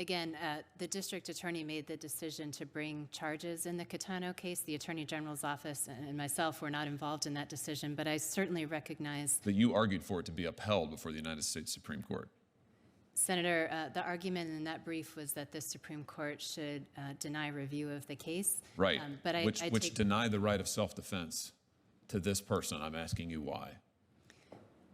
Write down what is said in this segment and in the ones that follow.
Again, the district attorney made the decision to bring charges in the Catano case. The Attorney General's office and myself were not involved in that decision, but I certainly recognize that you argued for it to be upheld before the United States Supreme Court. Senator, the argument in that brief was that the Supreme Court should deny review of the case. Right, but which deny the right of self-defense to this person. I'm asking you why.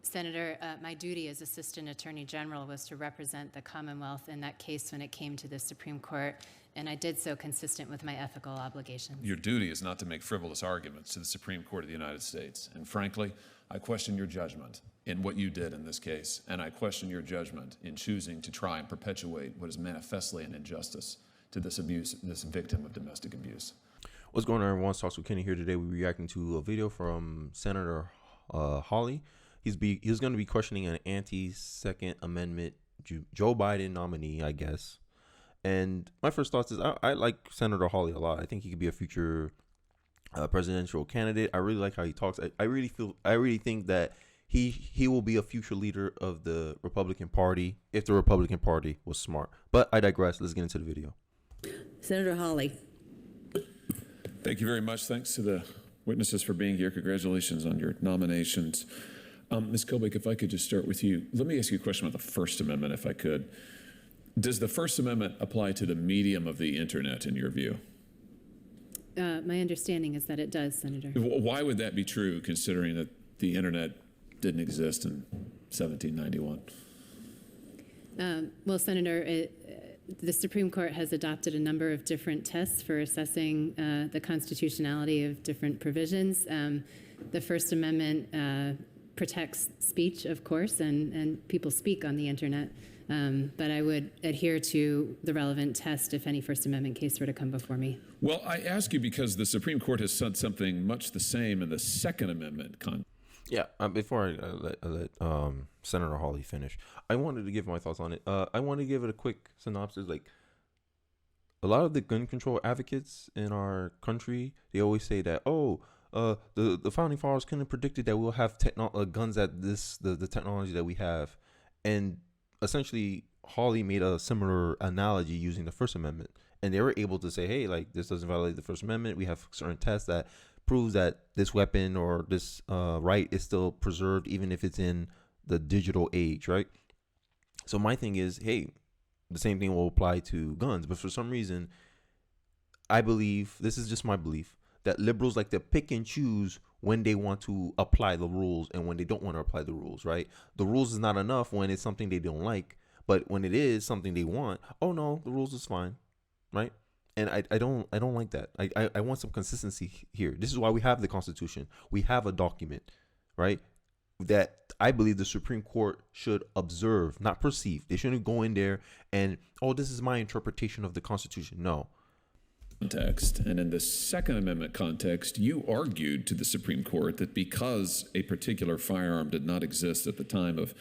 Senator, my duty as Assistant Attorney General was to represent the Commonwealth in that case when it came to the Supreme Court, and I did so consistent with my ethical obligations. Your duty is not to make frivolous arguments to the Supreme Court of the United States. And frankly, I question your judgment in what you did in this case, and I question your judgment in choosing to try and perpetuate what is manifestly an injustice to this victim of domestic abuse. What's going on, everyone? Talks with Kenny here today. We're reacting to a video from Senator Hawley. He's going to be questioning an anti-Second Amendment Joe Biden nominee, I guess. And my first thoughts is I like Senator Hawley a lot. I think he could be a future presidential candidate. I really like how he talks. I really think that he will be a future leader of the Republican Party if the Republican Party was smart. But I digress. Let's get into the video. Senator Hawley. Thank you very much. Thanks to the witnesses for being here. Congratulations on your nominations. Ms. Kilbeck, if I could just start with you. Let me ask you a question about the First Amendment, if I could. Does the First Amendment apply to the medium of the internet, in your view? My understanding is that it does, Senator. Why would that be true, considering that the internet didn't exist in 1791? Well, Senator, the Supreme Court has adopted a number of different tests for assessing the constitutionality of different provisions. The First Amendment protects speech, of course, and people speak on the internet. But I would adhere to the relevant test if any First Amendment case were to come before me. Well, I ask you because the Supreme Court has said something much the same in the Second Amendment context. Yeah, before I let Senator Hawley finish, I wanted to give my thoughts on it. I want to give it a quick synopsis. Like, a lot of the gun control advocates in our country, they always say that, the founding fathers couldn't have predicted that we'll have guns at the technology that we have. And essentially, Hawley made a similar analogy using the First Amendment. And they were able to say, hey, like, this doesn't violate the First Amendment. We have certain tests that proves that this weapon or this right is still preserved, even if it's in the digital age, right? So my thing is, hey, the same thing will apply to guns. But for some reason, I believe, this is just my belief, that liberals like to pick and choose when they want to apply the rules and when they don't want to apply the rules, right? The rules is not enough when it's something they don't like, but when it is something they want, oh no, the rules is fine, right? And I don't like that. I want some consistency here. This is why we have the Constitution. We have a document, right, that I believe the Supreme Court should observe, not perceive. They shouldn't go in there and, oh, this is my interpretation of the Constitution. No. Context. And in the Second Amendment context, you argued to the Supreme Court that because a particular firearm did not exist at the time of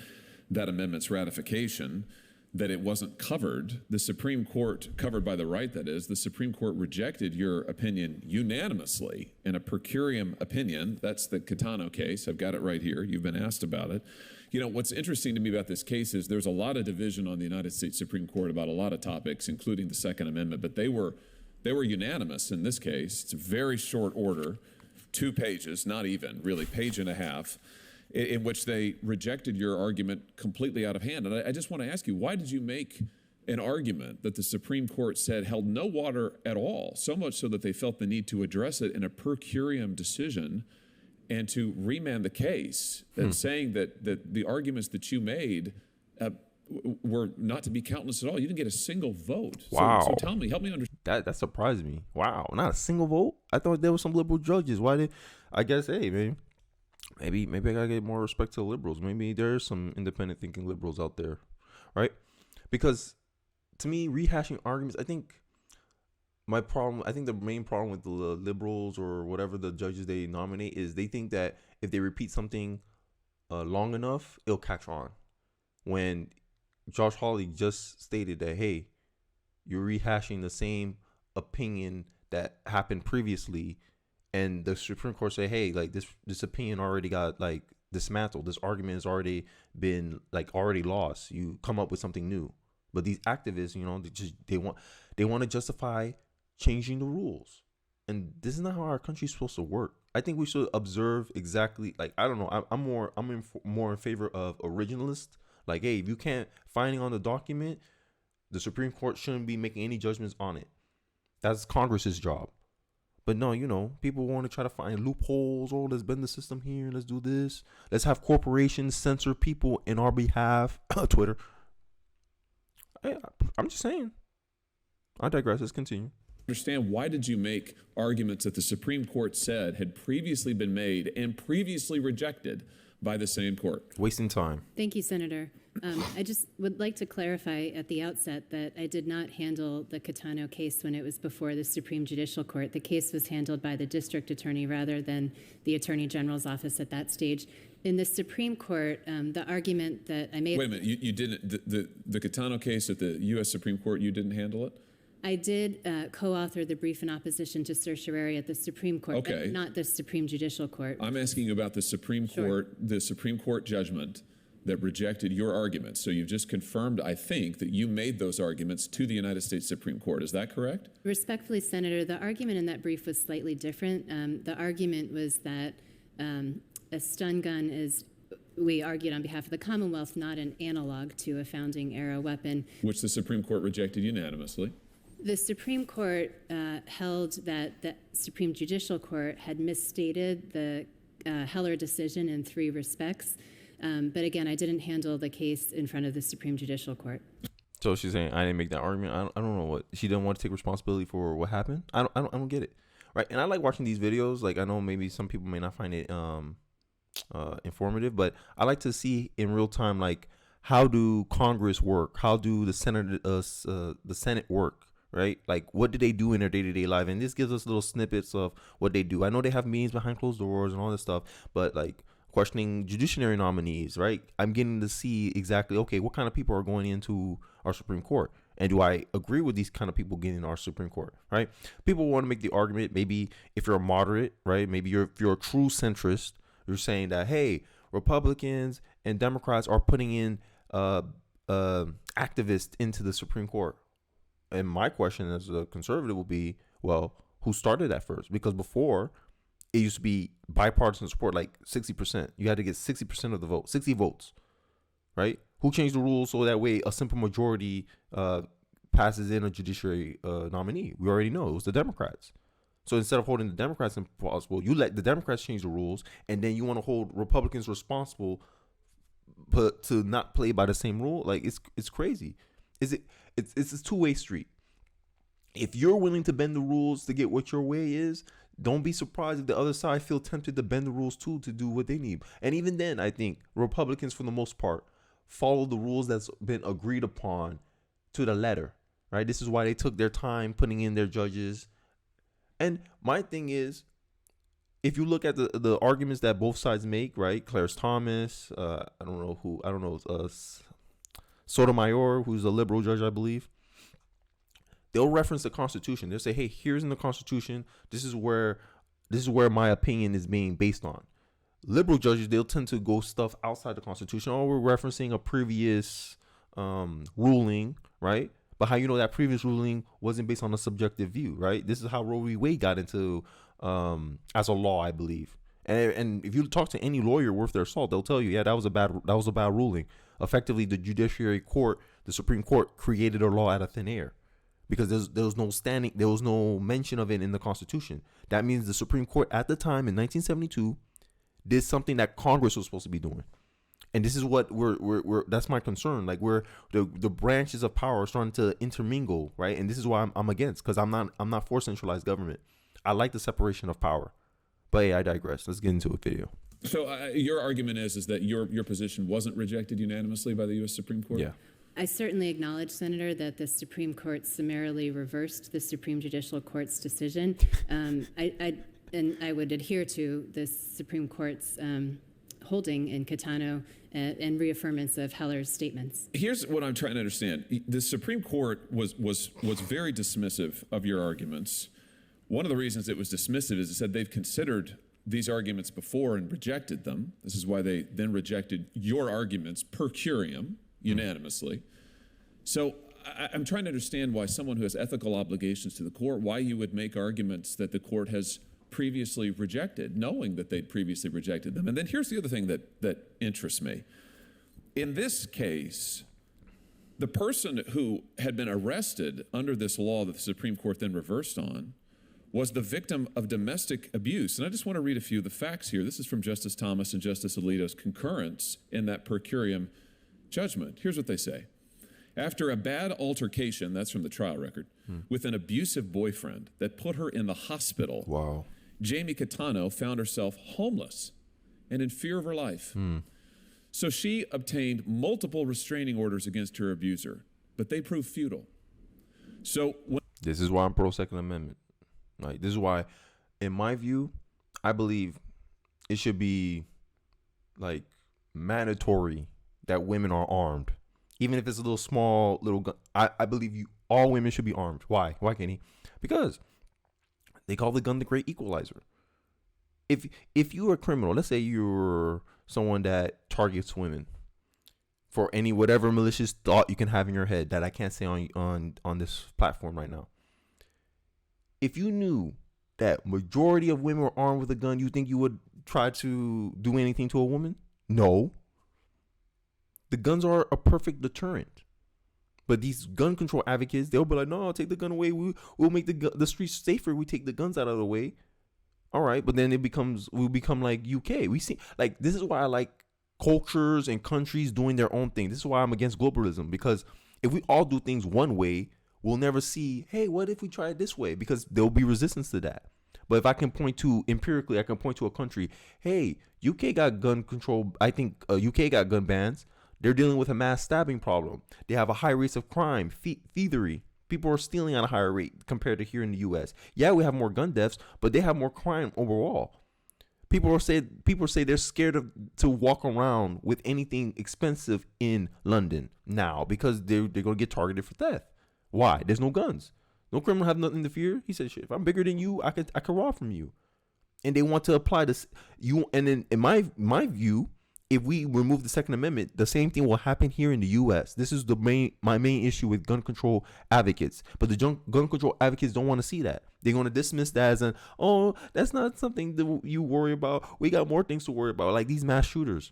that amendment's ratification, that it wasn't covered. The Supreme Court, covered by the right, that is, the Supreme Court rejected your opinion unanimously in a per curiam opinion. That's the Catano case. I've got it right here. You've been asked about it. You know, what's interesting to me about this case is there's a lot of division on the United States Supreme Court about a lot of topics, including the Second Amendment, but they were unanimous in this case. It's a very short order, 2 pages, not even, really, page and a half, in which they rejected your argument completely out of hand. And I just want to ask you, why did you make an argument that the Supreme Court said held no water at all, so much so that they felt the need to address it in a per curiam decision and to remand the case, and saying that the arguments that you made were not to be countenance at all? You didn't get a single vote. Wow. So tell me, help me understand. That surprised me. Wow. Not a single vote? I thought there were some liberal judges. Why did, I guess, hey, man. Maybe I gotta get more respect to the liberals. Maybe there's some independent thinking liberals out there, right? Because to me, rehashing arguments, I think the main problem with the liberals or whatever the judges they nominate is they think that if they repeat something long enough, it'll catch on. When Josh Hawley just stated that, hey, you're rehashing the same opinion that happened previously, and the Supreme Court say, hey, like this opinion already got like dismantled. This argument has already been already lost. You come up with something new. But these activists, they want to justify changing the rules. And this is not how our country's supposed to work. I think we should observe exactly, like, I don't know. I'm more in favor of originalist. Like, hey, if you can't finding on the document, the Supreme Court shouldn't be making any judgments on it. That's Congress's job. But no, people want to try to find loopholes. Oh, let's bend the system here. Let's do this. Let's have corporations censor people in our behalf. Twitter. I'm just saying. I digress. Let's continue. Understand, why did you make arguments that the Supreme Court said had previously been made and previously rejected by the same court? Wasting time. Thank you, Senator. I just would like to clarify at the outset that I did not handle the Catano case when it was before the Supreme Judicial Court. The case was handled by the district attorney rather than the Attorney General's office at that stage. In the Supreme Court, the argument that I made... Wait a minute, you didn't... The Catano case at the U.S. Supreme Court, you didn't handle it? I did co-author the brief in opposition to certiorari at the Supreme Court, but not the Supreme Judicial Court. I'm asking you about the Supreme Court, the Supreme Court judgment that rejected your arguments. So you've just confirmed, I think, that you made those arguments to the United States Supreme Court. Is that correct? Respectfully, Senator, the argument in that brief was slightly different. The argument was that a stun gun is, we argued on behalf of the Commonwealth, not an analog to a founding era weapon. Which the Supreme Court rejected unanimously. The Supreme Court held that the Supreme Judicial Court had misstated the Heller decision in 3 respects. But again, I didn't handle the case in front of the Supreme Judicial Court. So she's saying I didn't make that argument. I don't know what she didn't want to take responsibility for what happened. I don't get it, right? And I like watching these videos. Like, I know maybe some people may not find it informative, but I like to see in real time, like, how do Congress work? How do the Senate work? Right? Like, what do they do in their day-to-day life? And this gives us little snippets of what they do. I know they have meetings behind closed doors and all this stuff, but like questioning judiciary nominees, right? I'm getting to see exactly, okay, what kind of people are going into our Supreme Court? And do I agree with these kind of people getting in our Supreme Court, right? People want to make the argument, maybe if you're a moderate, right? Maybe if you're a true centrist, you're saying that, hey, Republicans and Democrats are putting in activists into the Supreme Court. And my question as a conservative will be, well, who started that first? Because before, it used to be bipartisan support, like 60%. You had to get 60% of the vote, 60 votes, right? Who changed the rules so that way a simple majority passes in a judiciary nominee? We already know it was the Democrats. So instead of holding the Democrats responsible, you let the Democrats change the rules, and then you want to hold Republicans responsible to not play by the same rule? Like, it's crazy. It's a two-way street. If you're willing to bend the rules to get what your way is, don't be surprised if the other side feel tempted to bend the rules too to do what they need. And even then, I think Republicans, for the most part, follow the rules that's been agreed upon to the letter, right? This is why they took their time putting in their judges. And my thing is, if you look at the arguments that both sides make, right? Clarence Thomas, Sotomayor, who's a liberal judge, I believe, they'll reference the Constitution. They'll say, hey, here's in the Constitution, this is where my opinion is being based on. Liberal judges, they'll tend to go stuff outside the Constitution. Oh, we're referencing a previous ruling, right? But how you know that previous ruling wasn't based on a subjective view, right? This is how Roe v. Wade got into as a law, I believe. And if you talk to any lawyer worth their salt, they'll tell you, yeah, that was a bad ruling. Effectively, the Judiciary Court, the Supreme Court, created a law out of thin air because there was no mention of it in the Constitution. That means the Supreme Court at the time in 1972 did something that Congress was supposed to be doing. And this is what that's my concern. Like, the branches of power are starting to intermingle, right? And this is why I'm against, because I'm not for centralized government. I like the separation of power. But hey, I digress. Let's get into a video. So your argument is that your position wasn't rejected unanimously by the U.S. Supreme Court? Yeah. I certainly acknowledge, Senator, that the Supreme Court summarily reversed the Supreme Judicial Court's decision. I would adhere to the Supreme Court's holding in Catano and reaffirmance of Heller's statements. Here's what I'm trying to understand. The Supreme Court was very dismissive of your arguments. One of the reasons it was dismissive is it said they've considered these arguments before and rejected them. This is why they then rejected your arguments per curiam unanimously. So I'm trying to understand why someone who has ethical obligations to the court, why you would make arguments that the court has previously rejected, knowing that they'd previously rejected them. And then here's the other thing that interests me. In this case, the person who had been arrested under this law that the Supreme Court then reversed on was the victim of domestic abuse. And I just want to read a few of the facts here. This is from Justice Thomas and Justice Alito's concurrence in that per curiam judgment. Here's what they say. After a bad altercation, that's from the trial record, with an abusive boyfriend that put her in the hospital, Wow. Jamie Catano found herself homeless and in fear of her life. So she obtained multiple restraining orders against her abuser, but they proved futile. So This is why I'm pro Second Amendment. Like, this is why, in my view, I believe it should be like mandatory that women are armed, even if it's a little small little gun. I believe all women should be armed. Why? Why, Kenny? Because they call the gun the great equalizer. If you're a criminal, let's say you're someone that targets women for any whatever malicious thought you can have in your head that I can't say on this platform right now. If you knew that majority of women were armed with a gun, you think you would try to do anything to a woman? No. The guns are a perfect deterrent. But these gun control advocates, they'll be like, no, take the gun away. We'll make the streets safer. We take the guns out of the way. All right, but then we'll become like UK. We see, like, this is why I like cultures and countries doing their own thing. This is why I'm against globalism, because if we all do things one way, we'll never see, hey, what if we try it this way? Because there'll be resistance to that. But if I can point to, empirically, I can point to a country, hey, UK got gun control. I think UK got gun bans. They're dealing with a mass stabbing problem. They have a high rates of crime, thievery. People are stealing at a higher rate compared to here in the U.S. Yeah, we have more gun deaths, but they have more crime overall. People say they're scared to walk around with anything expensive in London now because they're going to get targeted for theft. Why? There's no guns. No criminal have nothing to fear. He said, shit, if I'm bigger than you, I could rob from you. And they want to apply this. And then in my view, if we remove the Second Amendment, the same thing will happen here in the U.S. This is my main issue with gun control advocates. But the gun control advocates don't want to see that. They're going to dismiss that as that's not something that you worry about. We got more things to worry about, like these mass shooters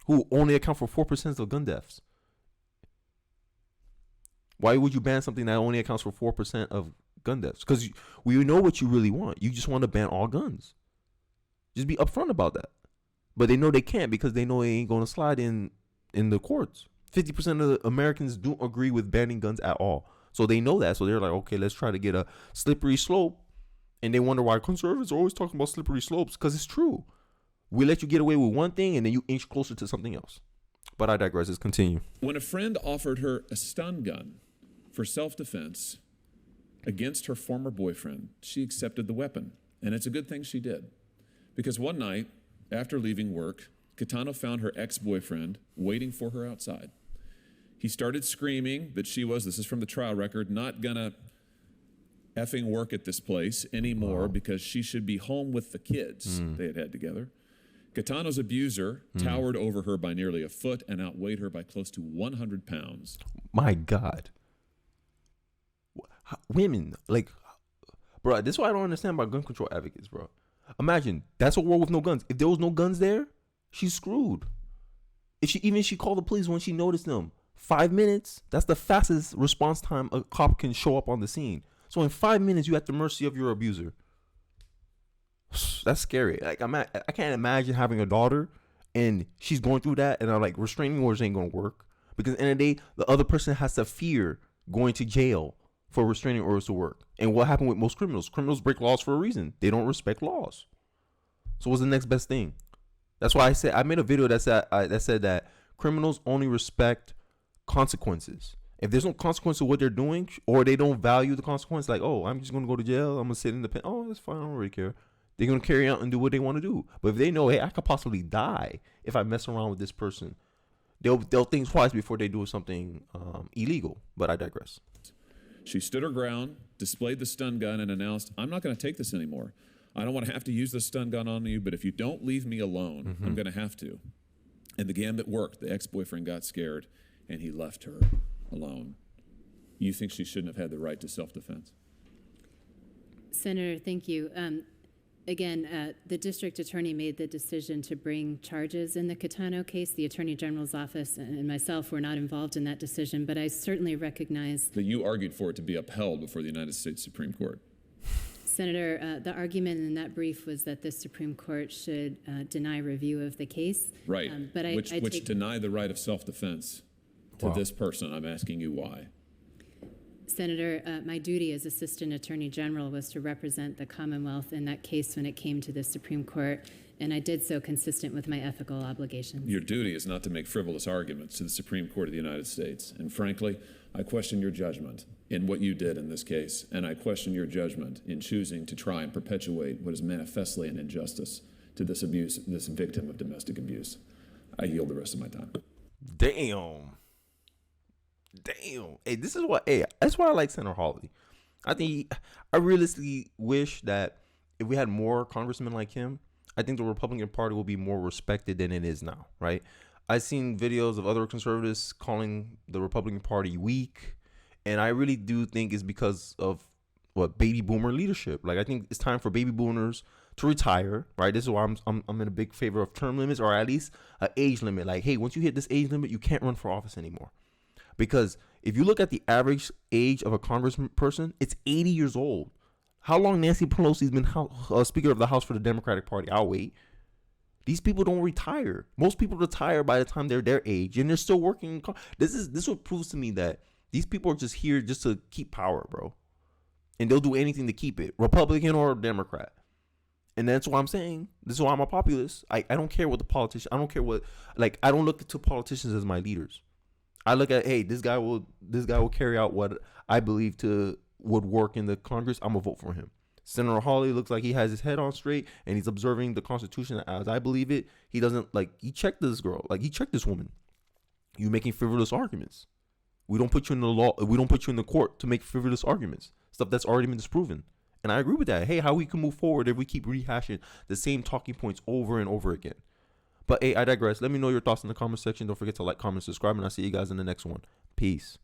who only account for 4% of gun deaths. Why would you ban something that only accounts for 4% of gun deaths? Because we know what you really want. You just want to ban all guns. Just be upfront about that. But they know they can't because they know they ain't going to slide in the courts. 50% of the Americans don't agree with banning guns at all. So they know that. So they're like, okay, let's try to get a slippery slope. And they wonder why conservatives are always talking about slippery slopes, because it's true. We let you get away with one thing and then you inch closer to something else. But I digress. Let's continue. when a friend offered her a stun gun for self-defense against her former boyfriend, she accepted the weapon. And it's a good thing she did. Because one night, after leaving work, Catano found her ex-boyfriend waiting for her outside. He started screaming that she was, this is from the trial record, not gonna effing work at this place anymore because she should be home with the kids they had together. Catano's abuser towered over her by nearly a foot and outweighed her by close to 100 pounds. My God. Women, like, bro, this is what I don't understand about gun control advocates, bro. Imagine, that's a world with no guns. If there was no guns there, she's screwed. If she called the police when she noticed them, 5 minutes, that's the fastest response time a cop can show up on the scene. So in 5 minutes, you're at the mercy of your abuser. That's scary. Like, I can't imagine having a daughter and she's going through that, and I'm like, restraining orders ain't gonna work, because at the end of the day, the other person has to fear going to jail for restraining orders to work. And what happened with most criminals? Criminals break laws for a reason. They don't respect laws. So what's the next best thing? That's why I made a video that said that criminals only respect consequences. If there's no consequence to what they're doing, or they don't value the consequence, like, oh, I'm just going to go to jail, I'm going to sit in the pen. Oh, that's fine. I don't really care. They're going to carry out and do what they want to do. But if they know, hey, I could possibly die if I mess around with this person, they'll think twice before they do something illegal. But I digress. She stood her ground, displayed the stun gun, and announced, I'm not going to take this anymore. I don't want to have to use the stun gun on you, but if you don't leave me alone, I'm going to have to. And the gambit worked. The ex-boyfriend got scared, and he left her alone, you think she shouldn't have had the right to self-defense? Senator, thank you. Again, the district attorney made the decision to bring charges in the Catano case. The Attorney General's office and myself were not involved in that decision, but I certainly recognize That you argued for it to be upheld before the United States Supreme Court. Senator, the argument in that brief was that the Supreme Court should deny review of the case. Right, But I which take, deny the right of self-defense to this person. I'm asking you why. Senator, my duty as Assistant Attorney General was to represent the Commonwealth in that case when it came to the Supreme Court, and I did so consistent with my ethical obligations. Your duty is not to make frivolous arguments to the Supreme Court of the United States. And frankly, I question your judgment in what you did in this case, and I question your judgment in choosing to try and perpetuate what is manifestly an injustice to this victim of domestic abuse. I yield the rest of my time. Damn. Hey, this is what. Hey, that's why I like Senator Hawley. I realistically wish that if we had more congressmen like him, I think the Republican Party will be more respected than it is now. Right? I've seen videos of other conservatives calling the Republican Party weak, and I really do think it's because of baby boomer leadership. Like, I think it's time for baby boomers to retire. Right? This is why I'm in a big favor of term limits, or at least an age limit. Like, hey, once you hit this age limit, you can't run for office anymore. Because if you look at the average age of a congressperson, it's 80 years old. How long Nancy Pelosi's been Speaker of the House for the Democratic Party? I'll wait. These people don't retire. Most people retire by the time they're their age, and they're still working. This what proves to me that these people are just here just to keep power, bro. And they'll do anything to keep it, Republican or Democrat. And that's why I'm saying, this is why I'm a populist. I don't care what the politician, I don't care what, like, I don't look to politicians as my leaders. I look at, hey, this guy will carry out what I believe would work in the Congress. I'm gonna vote for him. Senator Hawley looks like he has his head on straight and he's observing the Constitution as I believe it. He doesn't he checked this girl, he checked this woman. You making frivolous arguments. We don't put you in the law. We don't put you in the court to make frivolous arguments. Stuff that's already been disproven. And I agree with that. Hey, how we can move forward if we keep rehashing the same talking points over and over again. But hey, I digress. Let me know your thoughts in the comment section. Don't forget to like, comment, subscribe, and I'll see you guys in the next one. Peace.